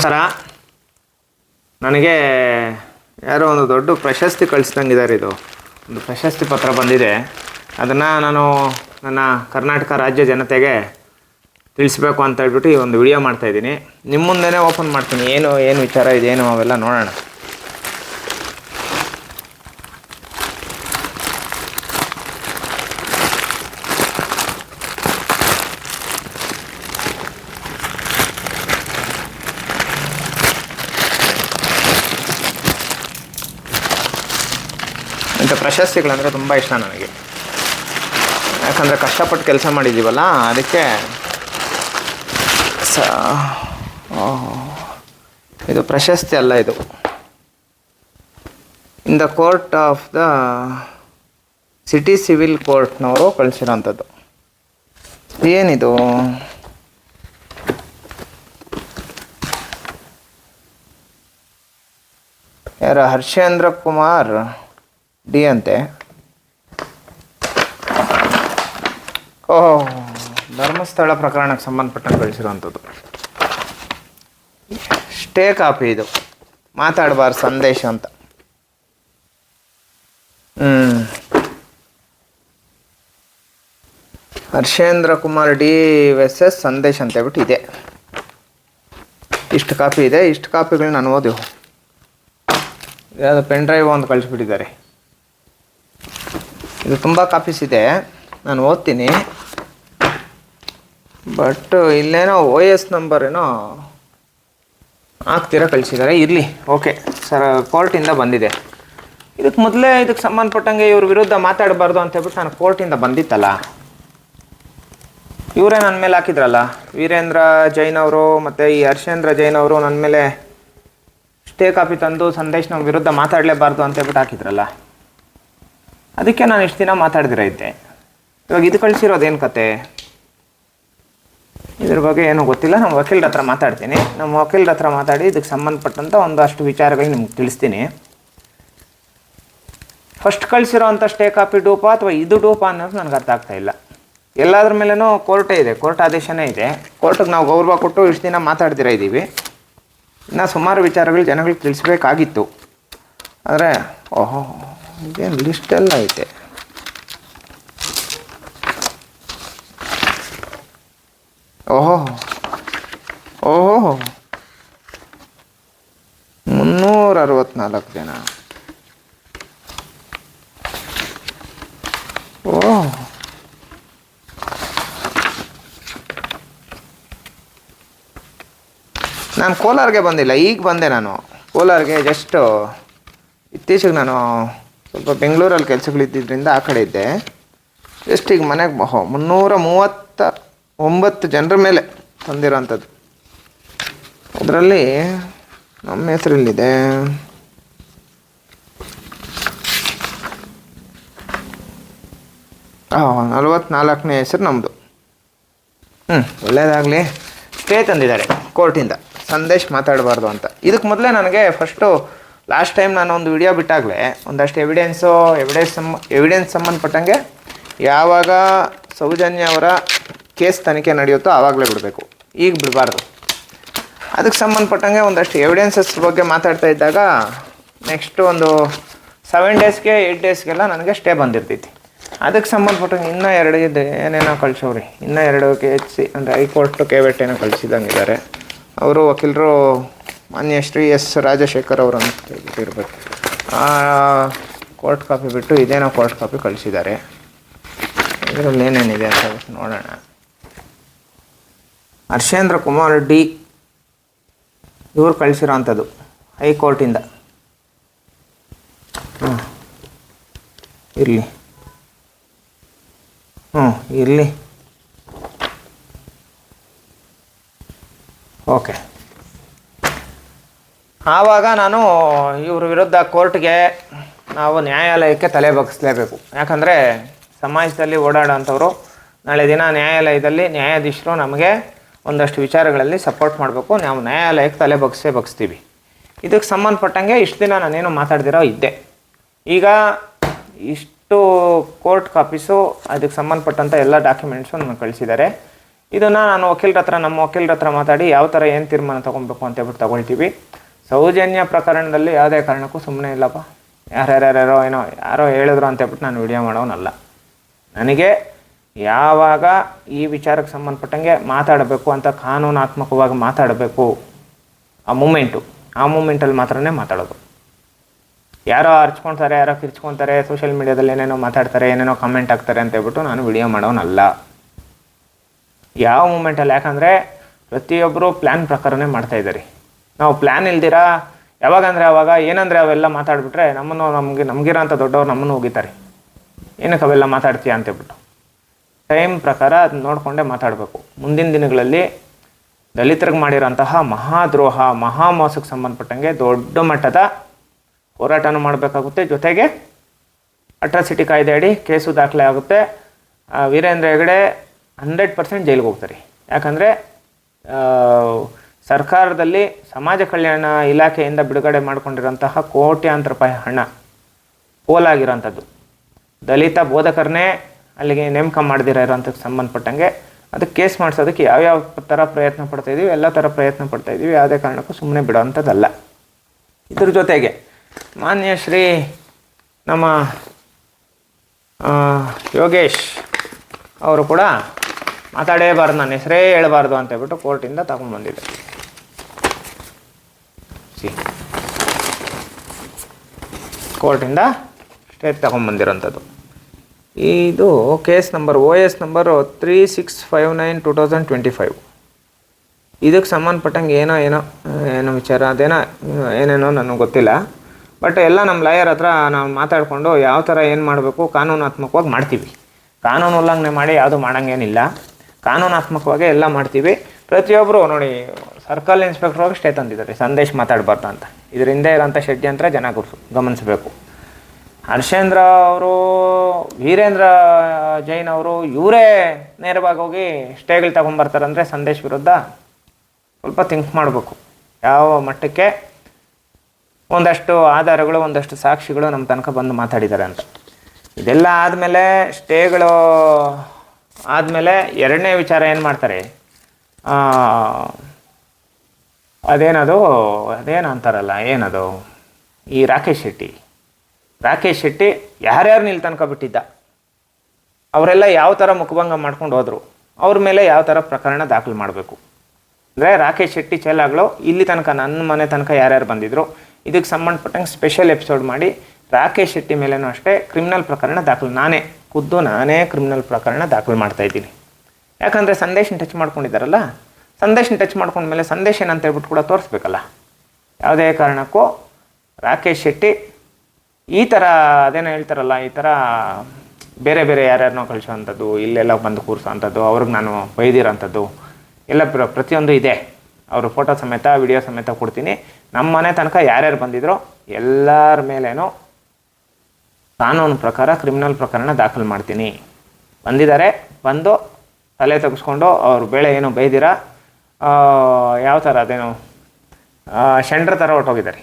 ನಮಸ್ಕಾರ. ನನಗೆ ಯಾರೋ ಒಂದು ದೊಡ್ಡ ಪ್ರಶಸ್ತಿ ಕಳಿಸ್ದಂಗಿದ್ದಾರೆ. ಇದು ಒಂದು ಪ್ರಶಸ್ತಿ ಪತ್ರ ಬಂದಿದೆ. ಅದನ್ನು ನಾನು ನನ್ನ ಕರ್ನಾಟಕ ರಾಜ್ಯ ಜನತೆಗೆ ತಿಳಿಸ್ಬೇಕು ಅಂತ ಹೇಳ್ಬಿಟ್ಟು ಈ ಒಂದು ವಿಡಿಯೋ ಮಾಡ್ತಾಯಿದ್ದೀನಿ. ನಿಮ್ಮ ಮುಂದೆನೇ ಓಪನ್ ಮಾಡ್ತೀನಿ. ಏನು ವಿಚಾರ ಇದೇನು ಅವೆಲ್ಲ ನೋಡೋಣ. ಇಂಥ ಪ್ರಶಸ್ತಿಗಳಂದರೆ ತುಂಬ ಇಷ್ಟ ನನಗೆ. ಯಾಕಂದರೆ ಕಷ್ಟಪಟ್ಟು ಕೆಲಸ ಮಾಡಿದ್ದೀವಲ್ಲ, ಅದಕ್ಕೆ ಇದು ಪ್ರಶಸ್ತಿ ಅಲ್ಲ, ಇದು in the court of the city civil ಕೋರ್ಟ್ನವರು ಕಳಿಸಿರೋಂಥದ್ದು. ಏನಿದು? ಯಾರು? ಹರ್ಷೇಂದ್ರ ಕುಮಾರ್ ಡಿ ಅಂತೆ. ಧರ್ಮಸ್ಥಳ ಪ್ರಕರಣಕ್ಕೆ ಸಂಬಂಧಪಟ್ಟಂಗೆ ಕಳಿಸಿರುವಂಥದ್ದು. ಸ್ಟೇ ಕಾಪಿ ಇದು. ಮಾತಾಡಬಾರ್ದು ಸಂದೇಶ ಅಂತ. ಹರ್ಷೇಂದ್ರ ಕುಮಾರ್ ಡಿ ವೆಸ್ ಸಂದೇಶ್ ಅಂತ ಹೇಳ್ಬಿಟ್ಟು ಇದೆ. ಇಷ್ಟು ಕಾಪಿ ಇದೆ. ಇಷ್ಟು ಕಾಪಿಗಳು ನಾನು ಓದಿವು. ಯಾವುದು ಪೆನ್ ಡ್ರೈವ್ ಒಂದು ಕಳಿಸ್ಬಿಟ್ಟಿದ್ದಾರೆ. ಇದು ತುಂಬ ಕಾಪೀಸ್ ಇದೆ, ನಾನು ಓದ್ತೀನಿ. ಬಟ್ ಇಲ್ಲೇನೋ OS ನಂಬರ್ ಏನೋ ಹಾಕ್ತೀರಾ ಕಳಿಸಿದ್ದಾರೆ. ಇರಲಿ, ಓಕೆ ಸರ್. ಕೋರ್ಟಿಂದ ಬಂದಿದೆ. ಇದಕ್ಕೆ ಮೊದಲೇ ಇದಕ್ಕೆ ಸಂಬಂಧಪಟ್ಟಂಗೆ ಇವ್ರ ವಿರುದ್ಧ ಮಾತಾಡಬಾರ್ದು ಅಂತ ಹೇಳ್ಬಿಟ್ಟು ನಾನು ಕೋರ್ಟಿಂದ ಬಂದಿತ್ತಲ್ಲ, ಇವರೇ ನನ್ನ ಮೇಲೆ ಹಾಕಿದ್ರಲ್ಲ. ವೀರೇಂದ್ರ ಜೈನ್ ಅವರು ಮತ್ತು ಈ ಹರ್ಷೇಂದ್ರ ಜೈನ್ ಅವರು ನನ್ನ ಮೇಲೆ ಸ್ಟೇ ಕಾಪಿ ತಂದು ಸಂದೇಶ್ ನಮ್ಮ ವಿರುದ್ಧ ಮಾತಾಡಲೇಬಾರ್ದು ಅಂತ ಹೇಳ್ಬಿಟ್ಟು ಹಾಕಿದ್ರಲ್ಲ. ಅದಕ್ಕೆ ನಾನು ಇಷ್ಟು ದಿನ ಮಾತಾಡ್ದಿರ ಇದ್ದೆ. ಇವಾಗ ಇದು ಕಳಿಸಿರೋದೇನು ಕತೆ? ಇದ್ರ ಬಗ್ಗೆ ಏನೂ ಗೊತ್ತಿಲ್ಲ. ನಮ್ಮ ವಕೀಲರ ಹತ್ರ ಮಾತಾಡ್ತೀನಿ. ನಮ್ಮ ವಕೀಲರ ಹತ್ರ ಮಾತಾಡಿ ಇದಕ್ಕೆ ಸಂಬಂಧಪಟ್ಟಂಥ ಒಂದಷ್ಟು ವಿಚಾರಗಳು ನಿಮ್ಗೆ ತಿಳಿಸ್ತೀನಿ. ಫಸ್ಟ್ ಕಳಿಸಿರೋ ಅಂಥ ಸ್ಟೇ ಕಾಪಿ ಡೂಪಾ ಅಥವಾ ಇದು ಡೂಪಾ ಅನ್ನೋದು ನನಗೆ ಅರ್ಥ ಆಗ್ತಾಯಿಲ್ಲ. ಎಲ್ಲದ್ರ ಮೇಲೂ ಕೋರ್ಟೇ ಇದೆ, ಕೋರ್ಟ್ ಆದೇಶನೇ ಇದೆ. ಕೋರ್ಟಿಗೆ ನಾವು ಗೌರವ ಕೊಟ್ಟು ಇಷ್ಟು ದಿನ ಮಾತಾಡ್ದಿರ ಇದ್ದೀವಿ. ಇನ್ನು ಸುಮಾರು ವಿಚಾರಗಳು ಜನಗಳಿಗೆ ತಿಳಿಸ್ಬೇಕಾಗಿತ್ತು. ಆದರೆ ಇದೇನು ಲಿಸ್ಟೆಲ್ಲ ಐತೆ. ಓಹೋ 364 ಜನ. ನಾನು ಕೋಲಾರ್ಗೆ ಬಂದಿಲ್ಲ, ಈಗ ಬಂದೆ. ನಾನು ಕೋಲಾರ್ಗೆ ಜಸ್ಟ್ ಇತ್ತೀಚೆಗೆ ನಾನು ಸ್ವಲ್ಪ ಬೆಂಗಳೂರಲ್ಲಿ ಕೆಲಸಗಳಿದ್ದಿದ್ದರಿಂದ ಆ ಕಡೆ ಇದ್ದೆ. ಜಸ್ಟ್ ಈಗ ಮನೆಗೆ 339 ಜನರ ಮೇಲೆ ತಂದಿರೋಂಥದ್ದು. ಅದರಲ್ಲಿ ನಮ್ಮ ಹೆಸರಲ್ಲಿದೆ. 44ನೇ ಹೆಸರು ನಮ್ಮದು. ಒಳ್ಳೆಯದಾಗಲಿ. ಸ್ಟೇ ತಂದಿದ್ದಾರೆ ಕೋರ್ಟಿಂದ, ಸಂದೇಶ್ ಮಾತಾಡಬಾರ್ದು ಅಂತ. ಇದಕ್ಕೆ ಮೊದಲೇ ನನಗೆ ಲಾಸ್ಟ್ ಟೈಮ್ ನಾನು ಒಂದು ವಿಡಿಯೋ ಬಿಟ್ಟಾಗಲೇ ಒಂದಷ್ಟು ಎವಿಡೆನ್ಸ್ ಸಂಬಂಧಪಟ್ಟಂಗೆ ಯಾವಾಗ ಸೌಜನ್ಯ ಅವರ ಕೇಸ್ ತನಿಖೆ ನಡೆಯುತ್ತೋ ಆವಾಗಲೇ ಬಿಡಬೇಕು, ಈಗ ಬಿಡಬಾರ್ದು. ಅದಕ್ಕೆ ಸಂಬಂಧಪಟ್ಟಂಗೆ ಒಂದಷ್ಟು ಎವಿಡೆನ್ಸಸ್ ಬಗ್ಗೆ ಮಾತಾಡ್ತಾ ಇದ್ದಾಗ ನೆಕ್ಸ್ಟ್ ಒಂದು 7 ಡೇಸ್ಗೆ 8 ಡೇಸ್ಗೆಲ್ಲ ನನಗೆ ಸ್ಟೇ ಬಂದಿರ್ತೈತಿ. ಅದಕ್ಕೆ ಸಂಬಂಧಪಟ್ಟಂಗೆ ಇನ್ನೂ 2 ಇದೆ, ಏನೇನೋ ಕಳಿಸೋರಿ. ಇನ್ನೂ 2 KHC ಅಂದರೆ ಹೈಕೋರ್ಟ್ KVET ಏನೋ ಕಳಿಸಿದಂಗಿದ್ದಾರೆ. ಅವರು ವಕೀಲರು ಮಾನ್ಯ ಶ್ರೀ S ರಾಜಶೇಖರ್ ಅವರು ಅಂತ ಇರಬೇಕು. ಆ ಕೋರ್ಟ್ ಕಾಪಿ ಬಿಟ್ಟು ಇದೇನೋ ಕೋರ್ಟ್ ಕಾಪಿ ಕಳಿಸಿದ್ದಾರೆ. ಇದರಲ್ಲಿ ಏನೇನಿದೆ ಅಂತ ನೋಡೋಣ. ಹರ್ಷೇಂದ್ರ ಕುಮಾರ್ ಡಿ ಇವರು ಕಳಿಸಿರೋ ಅಂಥದ್ದು ಹೈಕೋರ್ಟಿಂದ. ಇರಲಿ ಇರಲಿ ಓಕೆ. ಆವಾಗ ನಾನು ಇವ್ರ ವಿರುದ್ಧ ಕೋರ್ಟ್ಗೆ ನಾವು ನ್ಯಾಯಾಲಯಕ್ಕೆ ತಲೆ ಬಗ್ಗಿಸ್ಲೇಬೇಕು. ಯಾಕಂದರೆ ಸಮಾಜದಲ್ಲಿ ಓಡಾಡೋಂಥವ್ರು ನಾಳೆ ದಿನ ನ್ಯಾಯಾಲಯದಲ್ಲಿ ನ್ಯಾಯಾಧೀಶರು ನಮಗೆ ಒಂದಷ್ಟು ವಿಚಾರಗಳಲ್ಲಿ ಸಪೋರ್ಟ್ ಮಾಡಬೇಕು. ನಾವು ನ್ಯಾಯಾಲಯಕ್ಕೆ ತಲೆ ಬಗ್ಗಿಸ್ತೀವಿ. ಇದಕ್ಕೆ ಸಂಬಂಧಪಟ್ಟಂಗೆ ಇಷ್ಟು ದಿನ ನಾನೇನು ಮಾತಾಡ್ದಿರೋ ಇದ್ದೆ. ಈಗ ಇಷ್ಟು ಕೋರ್ಟ್ ಕಾಪೀಸು ಅದಕ್ಕೆ ಸಂಬಂಧಪಟ್ಟಂಥ ಎಲ್ಲ ಡಾಕ್ಯುಮೆಂಟ್ಸು ನನಗೆ ಕಳಿಸಿದ್ದಾರೆ. ಇದನ್ನು ನಾನು ನಮ್ಮ ವಕೀಲರ ಹತ್ರ ಮಾತಾಡಿ ಯಾವ ಥರ ಏನು ತೀರ್ಮಾನ ತೊಗೊಬೇಕು ಅಂತೇಳ್ಬಿಟ್ಟು ತೊಗೊಳ್ತೀವಿ. ಸೌಜನ್ಯ ಪ್ರಕರಣದಲ್ಲಿ ಯಾವುದೇ ಕಾರಣಕ್ಕೂ ಸುಮ್ಮನೆ ಇಲ್ಲಪ್ಪ, ಯಾರೋ ಹೇಳಿದ್ರು ಅಂತೇಳ್ಬಿಟ್ಟು ನಾನು ವಿಡಿಯೋ ಮಾಡೋನಲ್ಲ. ನನಗೆ ಯಾವಾಗ ಈ ವಿಚಾರಕ್ಕೆ ಸಂಬಂಧಪಟ್ಟಂಗೆ ಮಾತಾಡಬೇಕು ಅಂತ ಕಾನೂನಾತ್ಮಕವಾಗಿ ಮಾತಾಡಬೇಕು, ಆ ಮೂಮೆಂಟಲ್ಲಿ ಮಾತ್ರನೇ ಮಾತಾಡೋದು. ಯಾರೋ ಅರ್ಚ್ಕೊಳ್ತಾರೆ, ಯಾರೋ ಕಿರ್ಚ್ಕೊತಾರೆ, ಸೋಷಿಯಲ್ ಮೀಡಿಯಾದಲ್ಲಿ ಏನೇನೋ ಮಾತಾಡ್ತಾರೆ, ಏನೇನೋ ಕಮೆಂಟ್ ಆಗ್ತಾರೆ ಅಂತೇಳ್ಬಿಟ್ಟು ನಾನು ವಿಡಿಯೋ ಮಾಡೋನಲ್ಲ ಯಾವ ಮೂಮೆಂಟಲ್ಲಿ. ಯಾಕಂದರೆ ಪ್ರತಿಯೊಬ್ಬರು ಪ್ಲ್ಯಾನ್ ಪ್ರಕಾರನೇ ಮಾಡ್ತಾಯಿದ್ದಾರೆ. ನಾವು ಪ್ಲ್ಯಾನ್ ಇಲ್ದಿರ ಯಾವಾಗಂದರೆ ಅವಾಗ ಏನಂದರೆ ಅವೆಲ್ಲ ಮಾತಾಡ್ಬಿಟ್ರೆ ನಮಗಿರೋಂಥ ದೊಡ್ಡವ್ರು ನಮ್ಮನ್ನು ಹೋಗಿತಾರೆ, ಏನಕ್ಕೆ ಅವೆಲ್ಲ ಮಾತಾಡ್ತೀಯ ಅಂತೇಳ್ಬಿಟ್ಟು. ಟೈಮ್ ಪ್ರಕಾರ ಅದು ನೋಡಿಕೊಂಡೇ ಮಾತಾಡಬೇಕು. ಮುಂದಿನ ದಿನಗಳಲ್ಲಿ ದಲಿತರಿಗೆ ಮಾಡಿರೋಂತಹ ಮಹಾದ್ರೋಹ, ಮಹಾಮೋಸಕ್ಕೆ ಸಂಬಂಧಪಟ್ಟಂಗೆ ದೊಡ್ಡ ಮಟ್ಟದ ಹೋರಾಟನೂ ಮಾಡಬೇಕಾಗುತ್ತೆ. ಜೊತೆಗೆ ಅಟ್ರಾಸಿಟಿ ಕಾಯ್ದೆ ಅಡಿ ಕೇಸು ದಾಖಲೆ ಆಗುತ್ತೆ. ವೀರೇಂದ್ರ ಹೆಗಡೆ 100% ಜೈಲಿಗೆ ಹೋಗ್ತಾರೆ. ಯಾಕಂದರೆ ಸರ್ಕಾರದಲ್ಲಿ ಸಮಾಜ ಕಲ್ಯಾಣ ಇಲಾಖೆಯಿಂದ ಬಿಡುಗಡೆ ಮಾಡಿಕೊಂಡಿರೋಂತಹ ಕೋಟ್ಯಾಂತರ ರೂಪಾಯಿ ಹಣ ಪೋಲಾಗಿರೋಂಥದ್ದು, ದಲಿತ ಬೋಧಕರನ್ನೇ ಅಲ್ಲಿಗೆ ನೇಮಕ ಮಾಡದಿರೋ ಇರೋಂಥಕ್ಕೆ ಸಂಬಂಧಪಟ್ಟಂಗೆ ಅದಕ್ಕೆ ಕೇಸ್ ಮಾಡಿಸೋದಕ್ಕೆ ಯಾವ್ಯಾವ ಥರ ಪ್ರಯತ್ನ ಪಡ್ತಾಯಿದ್ದೀವಿ, ಎಲ್ಲ ಥರ ಪ್ರಯತ್ನ ಪಡ್ತಾಯಿದ್ದೀವಿ. ಯಾವುದೇ ಕಾರಣಕ್ಕೂ ಸುಮ್ಮನೆ ಬಿಡೋವಂಥದ್ದಲ್ಲ. ಇದ್ರ ಜೊತೆಗೆ ಮಾನ್ಯ ಶ್ರೀ ನಮ್ಮ ಯೋಗೇಶ್ ಅವರು ಕೂಡ ಮಾತಾಡೇಬಾರ್ದು, ನನ್ನ ಹೆಸರೇ ಹೇಳಬಾರ್ದು ಅಂತೇಳ್ಬಿಟ್ಟು ಕೋರ್ಟಿಂದ ತಗೊಂಡ್ಬಂದಿದೆ. ಕೋರ್ಟಿಂದ ಸ್ಟೇ ತಗೊಂಡ್ಬಂದಿರೋಂಥದ್ದು. ಇದು ಕೇಸ್ ನಂಬರ್ OS ನಂಬರು 3659/2025. ಇದಕ್ಕೆ ಸಂಬಂಧಪಟ್ಟಂಗೆ ಏನೋ ವಿಚಾರ ಏನೇನೋ ನನಗೆ ಗೊತ್ತಿಲ್ಲ. ಬಟ್ ಎಲ್ಲ ನಮ್ಮ ಲಾಯರ್ ಹತ್ರ ನಾವು ಮಾತಾಡಿಕೊಂಡು ಯಾವ ಥರ ಏನು ಮಾಡಬೇಕು ಕಾನೂನಾತ್ಮಕವಾಗಿ ಮಾಡ್ತೀವಿ. ಕಾನೂನು ಉಲ್ಲಂಘನೆ ಮಾಡಿ ಯಾವುದು ಮಾಡೋಂಗೇನಿಲ್ಲ, ಕಾನೂನಾತ್ಮಕವಾಗಿ ಎಲ್ಲ ಮಾಡ್ತೀವಿ. ಪ್ರತಿಯೊಬ್ಬರು ನೋಡಿ, ಸರ್ಕಲ್ ಇನ್ಸ್ಪೆಕ್ಟರ್ ಹೋಗಿ ಸ್ಟೇ ತಂದಿದ್ದಾರೆ, ಸಂದೇಶ್ ಮಾತಾಡಬಾರ್ದು ಅಂತ. ಇದ್ರ ಹಿಂದೆ ಇರೋಂಥ ಷಡ್ಯಂತ್ರ ಜನ ಗಮನಿಸಬೇಕು. ಹರ್ಷೇಂದ್ರ ಅವರು, ವೀರೇಂದ್ರ ಜೈನ್ ಅವರು ಇವರೇ ನೇರವಾಗಿ ಹೋಗಿ ಸ್ಟೇಗಳು ತಗೊಂಬರ್ತಾರಂದರೆ ಸಂದೇಶ್ ವಿರುದ್ಧ ಸ್ವಲ್ಪ ಥಿಂಕ್ ಮಾಡಬೇಕು. ಯಾವ ಮಟ್ಟಕ್ಕೆ ಒಂದಷ್ಟು ಆಧಾರಗಳು, ಒಂದಷ್ಟು ಸಾಕ್ಷಿಗಳು ನಮ್ಮ ತನಕ ಬಂದು ಮಾತಾಡಿದ್ದಾರೆ ಅಂತ. ಇದೆಲ್ಲ ಆದಮೇಲೆ ಸ್ಟೇಗಳು ಆದಮೇಲೆ ಎರಡನೇ ವಿಚಾರ ಏನು ಮಾಡ್ತಾರೆ, ಅದೇನು ಅಂತಾರಲ್ಲ, ಈ ರಾಕೇಶ್ ಶೆಟ್ಟಿ ಯಾರ್ಯಾರು ನಿಲ್ ತನಕ ಬಿಟ್ಟಿದ್ದ ಅವರೆಲ್ಲ ಯಾವ ಥರ ಮುಖಭಂಗ ಮಾಡ್ಕೊಂಡು ಹೋದರು, ಅವ್ರ ಮೇಲೆ ಯಾವ ಥರ ಪ್ರಕರಣ ದಾಖಲು ಮಾಡಬೇಕು. ಅಂದರೆ ರಾಕೇಶ್ ಶೆಟ್ಟಿ ಚೆಲ್ಲಾಗಳು ಇಲ್ಲಿ ತನಕ, ನನ್ನ ಮನೆ ತನಕ ಯಾರ್ಯಾರು ಬಂದಿದ್ರು, ಇದಕ್ಕೆ ಸಂಬಂಧಪಟ್ಟಂಗೆ ಸ್ಪೆಷಲ್ ಎಪಿಸೋಡ್ ಮಾಡಿ ರಾಕೇಶ್ ಶೆಟ್ಟಿ ಮೇಲೇನೂ ಅಷ್ಟೇ ಕ್ರಿಮಿನಲ್ ಪ್ರಕರಣ ದಾಖಲು ನಾನೇ ಕ್ರಿಮಿನಲ್ ಪ್ರಕರಣ ದಾಖಲು ಮಾಡ್ತಾಯಿದ್ದೀನಿ. ಯಾಕಂದರೆ ಸಂದೇಶನ ಟಚ್ ಮಾಡ್ಕೊಂಡಿದ್ದಾರಲ್ಲ, ಸಂದೇಶನ ಟಚ್ ಮಾಡ್ಕೊಂಡ್ಮೇಲೆ ಸಂದೇಶ ಏನಂತ ಹೇಳ್ಬಿಟ್ಟು ಕೂಡ ತೋರಿಸ್ಬೇಕಲ್ಲ. ಯಾವುದೇ ಕಾರಣಕ್ಕೂ ರಾಕೇಶ್ ಶೆಟ್ಟಿ ಈ ಥರ ಅದೇನೋ ಹೇಳ್ತಾರಲ್ಲ, ಈ ಥರ ಬೇರೆ ಯಾರ್ಯಾರನ್ನೋ ಕಳಿಸೋವಂಥದ್ದು, ಇಲ್ಲೆಲ್ಲ ಬಂದು ಕೂರಿಸೋವಂಥದ್ದು, ಅವ್ರಿಗೆ ನಾನು ಬೈದಿರೋಂಥದ್ದು ಎಲ್ಲ ಪ್ರತಿಯೊಂದು ಇದೆ. ಅವರು ಫೋಟೋ ಸಮೇತ ವಿಡಿಯೋ ಸಮೇತ ಕೊಡ್ತೀನಿ. ನಮ್ಮ ಮನೆ ತನಕ ಯಾರ್ಯಾರು ಬಂದಿದ್ರೋ ಎಲ್ಲರ ಮೇಲೇನೂ ಕಾನೂನು ಪ್ರಕಾರ ಕ್ರಿಮಿನಲ್ ಪ್ರಕರಣ ದಾಖಲು ಮಾಡ್ತೀನಿ. ಬಂದು ತಲೆ ತೆಗೆಸ್ಕೊಂಡು ಅವ್ರ ಬೇಳೆ ಏನು ಬೈದಿರ ಯಾವ ಥರ ಅದೇನೋ ಶಂಡ್ರ ಥರ ಹೊರಟೋಗಿದ್ದಾರೆ.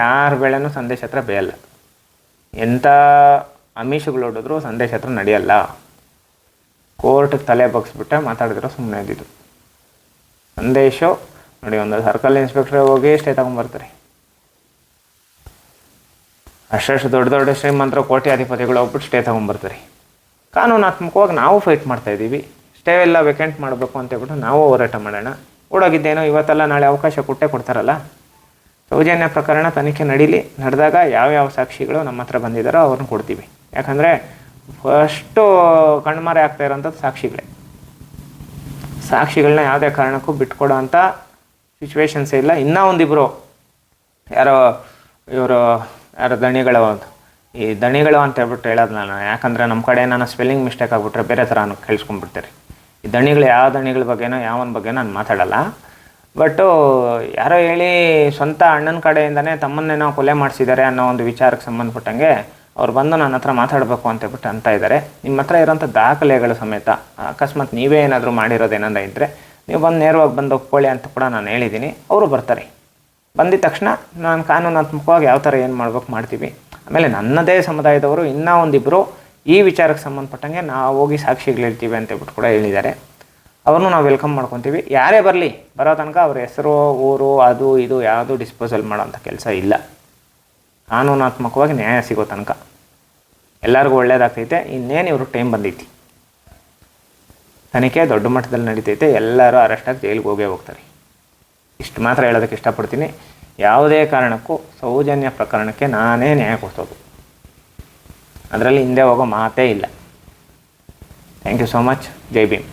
ಯಾರ ಬೇಳೆನೂ ಸಂದೇಶ ಹತ್ರ ಬೇಯಲ್ಲ. ಎಂಥ ಅಮೀಷಗಳು ಹೊಡಿದ್ರು ಸಂದೇಶ ಹತ್ರ ನಡೆಯಲ್ಲ. ಕೋರ್ಟಿಗೆ ತಲೆ ಬಗ್ಸ್ಬಿಟ್ಟೆ ಮಾತಾಡಿದ್ರು ಸುಮ್ಮನೆ ಇದ್ದಿದ್ದು. ಸಂದೇಶ ನೋಡಿ, ಒಂದು ಸರ್ಕಲ್ ಇನ್ಸ್ಪೆಕ್ಟ್ರೇ ಹೋಗಿ ಸ್ಟೇ ತಗೊಂಬರ್ತಾರೆ. ಅಷ್ಟು ದೊಡ್ಡ ಶ್ರೀಮಂತರು ಕೋಟ್ಯಾಧಿಪತಿಗಳು ಹೋಗ್ಬಿಟ್ಟು ಸ್ಟೇ ತಗೊಂಬರ್ತಾರೆ. ಕಾನೂನಾತ್ಮಕವಾಗಿ ನಾವು ಫೈಟ್ ಮಾಡ್ತಾಯಿದ್ದೀವಿ. ಸ್ಟೇ ಎಲ್ಲ ವೇಕೆಂಟ್ ಮಾಡಬೇಕು ಅಂತೇಳ್ಬಿಟ್ಟು ನಾವು ಹೋರಾಟ ಮಾಡೋಣ. ಓಡೋಗಿದ್ದೇನೋ ಇವತ್ತೆಲ್ಲ ನಾಳೆ ಅವಕಾಶ ಕೊಡ್ತಾರಲ್ಲ. ಸೌಜನ್ಯ ಪ್ರಕರಣ ತನಿಖೆ ನಡೆದಾಗ ಯಾವ್ಯಾವ ಸಾಕ್ಷಿಗಳು ನಮ್ಮ ಹತ್ರ ಬಂದಿದ್ದಾರೋ ಅವ್ರನ್ನ ಕೊಡ್ತೀವಿ. ಯಾಕಂದರೆ ಫಸ್ಟು ಕಣ್ಮರೆ ಆಗ್ತಾ ಇರೋಂಥದ್ದು ಸಾಕ್ಷಿಗಳನ್ನ ಯಾವುದೇ ಕಾರಣಕ್ಕೂ ಬಿಟ್ಕೊಡೋ ಅಂಥ ಸಿಚುವೇಶನ್ಸೇ ಇಲ್ಲ. ಇನ್ನೂ ಒಂದಿಬ್ಬರು ಇವರು ದಣಿಗಳು, ಈ ದಣಿಗಳು ಅಂತ ಹೇಳ್ಬಿಟ್ಟು ಹೇಳೋದು ನಾನು. ಯಾಕಂದರೆ ನಮ್ಮ ಕಡೆ ನಾನು ಸ್ಪೆಲ್ಲಿಂಗ್ ಮಿಸ್ಟೇಕ್ ಆಗಿಬಿಟ್ರೆ ಬೇರೆ ಥರ ಕೇಳಿಸ್ಕೊಂಡ್ಬಿಡ್ತಾರೆ. ಈ ದಣಿಗಳು ಯಾವ ದಣಿಗಳ ಬಗ್ಗೆನೋ ಯಾವನ ಬಗ್ಗೆ ನಾನು ಮಾತಾಡಲ್ಲ. ಬಟ್ಟು ಯಾರೋ ಹೇಳಿ ಸ್ವಂತ ಅಣ್ಣನ ಕಡೆಯಿಂದನೇ ತಮ್ಮನ್ನೇನೋ ಕೊಲೆ ಮಾಡಿಸಿದ್ದಾರೆ ಅನ್ನೋ ಒಂದು ವಿಚಾರಕ್ಕೆ ಸಂಬಂಧಪಟ್ಟಂಗೆ ಅವ್ರು ಬಂದು ನನ್ನ ಹತ್ರ ಮಾತಾಡಬೇಕು ಅಂತೇಳ್ಬಿಟ್ಟು ಅಂತ ಇದ್ದಾರೆ. ನಿಮ್ಮ ಹತ್ರ ಇರೋಂಥ ದಾಖಲೆಗಳು ಸಮೇತ ಅಕಸ್ಮಾತ್ ನೀವೇ ಏನಾದರೂ ಮಾಡಿರೋದೇನಾದ್ರು ಇದ್ದರೆ ನೀವು ಬಂದು ನೇರವಾಗಿ ಬಂದು ಒಪ್ಕೊಳ್ಳಿ ಅಂತ ಕೂಡ ನಾನು ಹೇಳಿದ್ದೀನಿ. ಅವರು ಬರ್ತಾರೆ. ಬಂದಿದ ತಕ್ಷಣ ನಾನು ಕಾನೂನಾತ್ಮಕವಾಗಿ ಯಾವ ಥರ ಏನು ಮಾಡ್ಬೇಕು ಮಾಡ್ತೀವಿ. ಆಮೇಲೆ ನನ್ನದೇ ಸಮುದಾಯದವರು ಇನ್ನೂ ಒಂದಿಬ್ಬರು ಈ ವಿಚಾರಕ್ಕೆ ಸಂಬಂಧಪಟ್ಟಂಗೆ ನಾವು ಹೋಗಿ ಸಾಕ್ಷಿಗಳಿರ್ತೀವಿ ಅಂತ ಹೇಳ್ಬಿಟ್ಟು ಕೂಡ ಹೇಳಿದ್ದಾರೆ. ಅವ್ರನ್ನೂ ನಾವು ವೆಲ್ಕಮ್ ಮಾಡ್ಕೊತೀವಿ. ಯಾರೇ ಬರಲಿ, ಬರೋ ತನಕ ಅವ್ರ ಹೆಸರು, ಊರು, ಅದು ಇದು ಯಾವುದು ಡಿಸ್ಪೋಸಲ್ ಮಾಡೋಂಥ ಕೆಲಸ ಇಲ್ಲ. ಕಾನೂನಾತ್ಮಕವಾಗಿ ನ್ಯಾಯ ಸಿಗೋ ತನಕ ಎಲ್ಲರಿಗೂ ಒಳ್ಳೇದಾಗ್ತೈತೆ. ಇನ್ನೇನು ಇವರು ಟೈಮ್ ಬಂದೈತಿ, ತನಿಖೆ ದೊಡ್ಡ ಮಟ್ಟದಲ್ಲಿ ನಡೀತೈತೆ, ಎಲ್ಲರೂ ಅರೆಸ್ಟಾಗಿ ಜೈಲಿಗೆ ಹೋಗೇ ಹೋಗ್ತಾರೆ. ಇಷ್ಟು ಮಾತ್ರ ಹೇಳೋದಕ್ಕೆ ಇಷ್ಟಪಡ್ತೀನಿ. ಯಾವುದೇ ಕಾರಣಕ್ಕೂ ಸೌಜನ್ಯ ಪ್ರಕರಣಕ್ಕೆ ನಾನೇ ನ್ಯಾಯ ಕೊಡಿಸೋದು, ಅದರಲ್ಲಿ ಹಿಂದೆ ಹೋಗೋ ಮಾತೇ ಇಲ್ಲ. Thank you so much. ಜೈ ಭೀಮ್.